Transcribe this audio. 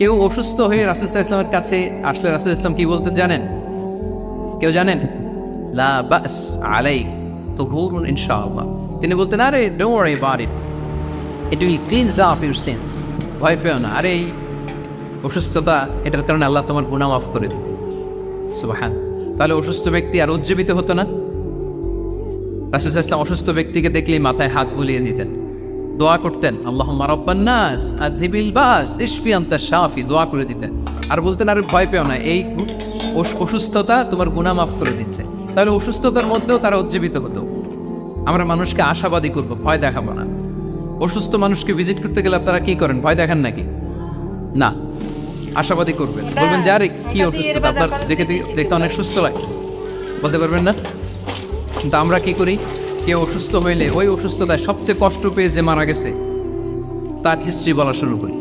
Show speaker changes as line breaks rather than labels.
কেউ অসুস্থ হয়ে রাসূল সাল্লাল্লাহু আলাইহি ওয়াসাল্লামের কাছে আসলে রাসূল ইসলাম কি বলতেন জানেন? কেউ জানেন? লা বাস আলাইক তুহুরুন ইনশাআল্লাহ। তিনি বলতেন, আরে don't worry about it, it will cleanse up your scenes. ভয় পেও না, আরে এই অসুস্থতা, এটার কারণে আল্লাহ তোমার গুনাহ মাফ করে দেবে। সুবহান। তাহলে অসুস্থ ব্যক্তি আর উজ্জীবিত হতো না? রাসূল সাল্লাল্লাহু আলাইহি ওয়াসাল্লাম অসুস্থ ব্যক্তিকে দেখলেই মাথায় হাত বুলিয়ে দিতেন, দোয়া করতেন, আল্লাহুম্মা রাব্বান নাস আযহিবিল বাস ইশফি আনতা শাফি, দোয়া করে দিতেন। আর বলতেন, আরে ভয় পেও না, এই অসুস্থতা তোমার গুনাহ মাফ করে দিচ্ছে। তাহলে অসুস্থতার মধ্যেও তারা উজ্জীবিত হতো। আমরা মানুষকে আশাবাদী করব, ভয় দেখাবো না। অসুস্থ মানুষকে ভিজিট করতে গেলে আপনারা কি করেন? ভয় দেখান নাকি? না, আশাবাদী করবেন, বলবেন যে আরে কি অসুস্থতা, আপনার দেখতে অনেক সুস্থ লাগছে, বলতে পারবেন না? কিন্তু আমরা কি করি? কেউ অসুস্থ হইলে ওই অসুস্থতায় সবচেয়ে কষ্ট পেয়ে যে মারা গেছে তার হিস্ট্রি বলা শুরু করি।